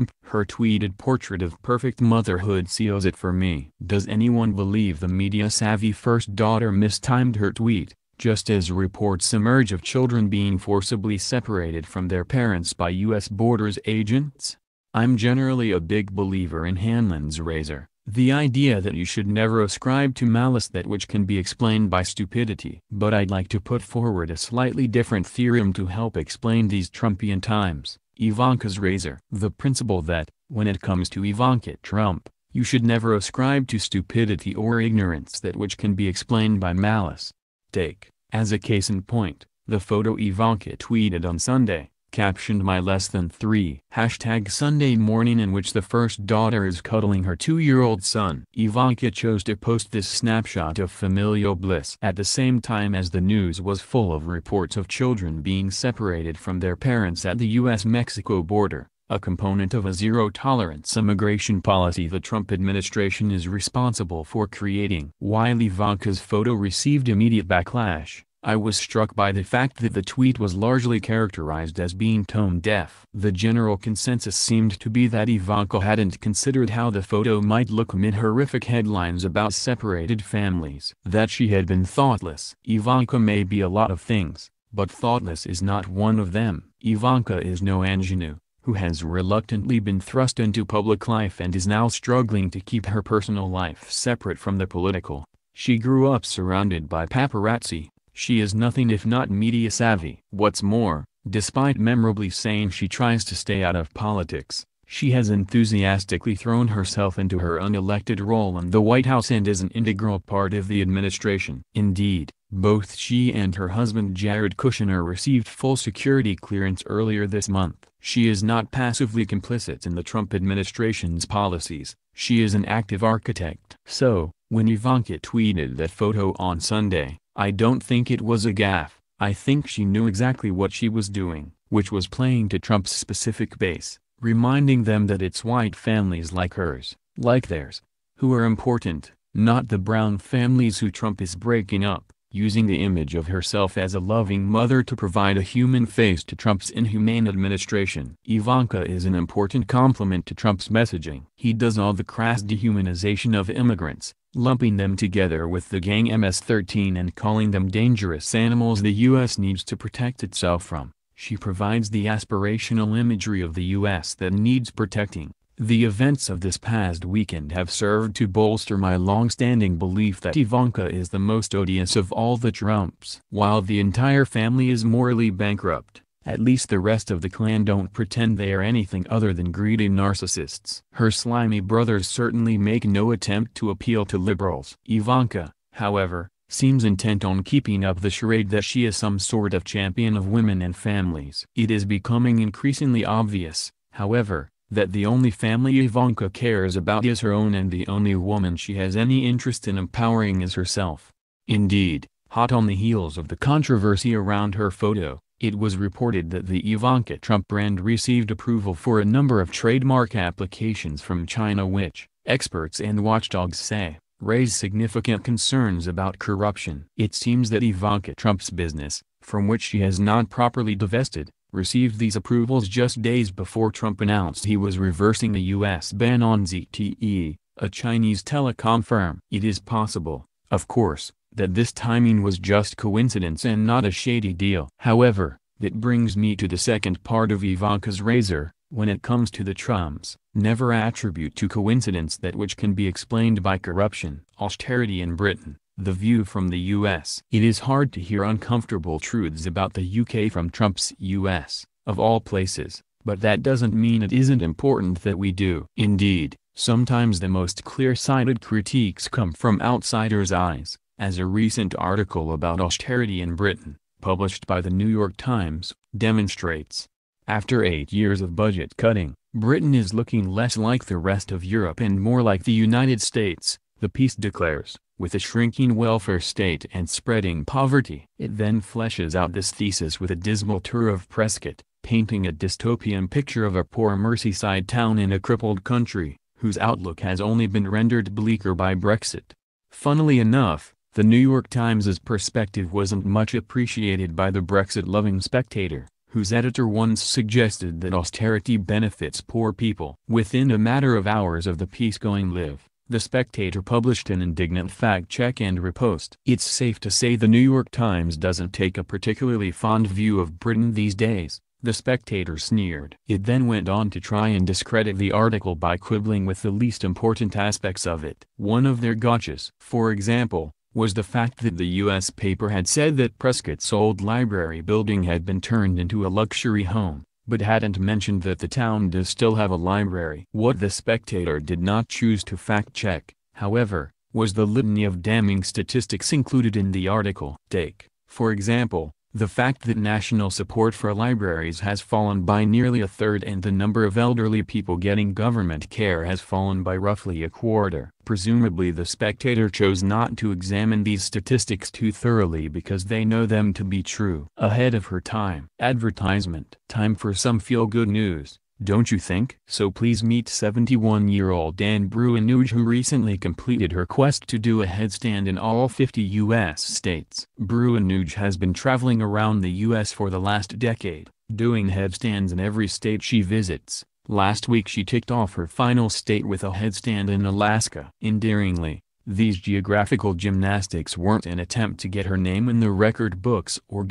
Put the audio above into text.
Trump. Her tweeted portrait of perfect motherhood seals it for me. Does anyone believe the media-savvy first daughter mistimed her tweet, just as reports emerge of children being forcibly separated from their parents by U.S. borders agents? I'm generally a big believer in Hanlon's razor, the idea that you should never ascribe to malice that which can be explained by stupidity. But I'd like to put forward a slightly different theorem to help explain these Trumpian times. Ivanka's razor. The principle that, when it comes to Ivanka Trump, you should never ascribe to stupidity or ignorance that which can be explained by malice. Take, as a case in point, the photo Ivanka tweeted on Sunday, captioned "My less than 3" #Sunday morning, in which the first daughter is cuddling her 2-year-old son. Ivanka chose to post this snapshot of familial bliss at the same time as the news was full of reports of children being separated from their parents at the U.S.-Mexico border, a component of a zero-tolerance immigration policy the Trump administration is responsible for creating. While Ivanka's photo received immediate backlash, I was struck by the fact that the tweet was largely characterized as being tone-deaf. The general consensus seemed to be that Ivanka hadn't considered how the photo might look amid horrific headlines about separated families. That she had been thoughtless. Ivanka may be a lot of things, but thoughtless is not one of them. Ivanka is no ingenue, who has reluctantly been thrust into public life and is now struggling to keep her personal life separate from the political. She grew up surrounded by paparazzi. She is nothing if not media savvy. What's more, despite memorably saying she tries to stay out of politics, she has enthusiastically thrown herself into her unelected role in the White House and is an integral part of the administration. Indeed, both she and her husband Jared Kushner received full security clearance earlier this month. She is not passively complicit in the Trump administration's policies, she is an active architect. So, when Ivanka tweeted that photo on Sunday, I don't think it was a gaffe. I think she knew exactly what she was doing, which was playing to Trump's specific base, reminding them that it's white families like hers, like theirs, who are important, not the brown families who Trump is breaking up, using the image of herself as a loving mother to provide a human face to Trump's inhumane administration. Ivanka is an important complement to Trump's messaging. He does all the crass dehumanization of immigrants, lumping them together with the gang MS-13 and calling them dangerous animals the U.S. needs to protect itself from. She provides the aspirational imagery of the U.S. that needs protecting. The events of this past weekend have served to bolster my long-standing belief that Ivanka is the most odious of all the Trumps. While the entire family is morally bankrupt, at least the rest of the clan don't pretend they are anything other than greedy narcissists. Her slimy brothers certainly make no attempt to appeal to liberals. Ivanka, however, seems intent on keeping up the charade that she is some sort of champion of women and families. It is becoming increasingly obvious, however, that the only family Ivanka cares about is her own, and the only woman she has any interest in empowering is herself. Indeed, hot on the heels of the controversy around her photo, it was reported that the Ivanka Trump brand received approval for a number of trademark applications from China which, experts and watchdogs say, raise significant concerns about corruption. It seems that Ivanka Trump's business, from which she has not properly divested, received these approvals just days before Trump announced he was reversing the U.S. ban on ZTE, a Chinese telecom firm. It is possible, of course, that this timing was just coincidence and not a shady deal. However, that brings me to the second part of Ivanka's razor. When it comes to the Trumps, never attribute to coincidence that which can be explained by corruption. Austerity in Britain, the view from the U.S. It is hard to hear uncomfortable truths about the UK from Trump's U.S., of all places, but that doesn't mean it isn't important that we do. Indeed, sometimes the most clear-sighted critiques come from outsiders' eyes, as a recent article about austerity in Britain, published by the New York Times, demonstrates. After 8 years of budget cutting, Britain is looking less like the rest of Europe and more like the United States, the piece declares, with a shrinking welfare state and spreading poverty. It then fleshes out this thesis with a dismal tour of Prescott, painting a dystopian picture of a poor Merseyside town in a crippled country, whose outlook has only been rendered bleaker by Brexit. Funnily enough, the New York Times' perspective wasn't much appreciated by the Brexit-loving spectator, whose editor once suggested that austerity benefits poor people. Within a matter of hours of the piece going live, The Spectator published an indignant fact-check and repost. It's safe to say the New York Times doesn't take a particularly fond view of Britain these days, The Spectator sneered. It then went on to try and discredit the article by quibbling with the least important aspects of it. One of their gotchas, for example, was the fact that the U.S. paper had said that Prescott's old library building had been turned into a luxury home, but hadn't mentioned that the town does still have a library. What The Spectator did not choose to fact-check, however, was the litany of damning statistics included in the article. Take, for example, the fact that national support for libraries has fallen by nearly a third and the number of elderly people getting government care has fallen by roughly a quarter. Presumably The Spectator chose not to examine these statistics too thoroughly because they know them to be true. Ahead of her time. Advertisement. Time for some feel-good news, don't you think? So please meet 71-year-old Anne Bruinuge, who recently completed her quest to do a headstand in all 50 U.S. states. Bruinuge has been traveling around the U.S. for the last decade, doing headstands in every state she visits. Last week she ticked off her final state with a headstand in Alaska. Endearingly, these geographical gymnastics weren't an attempt to get her name in the record books or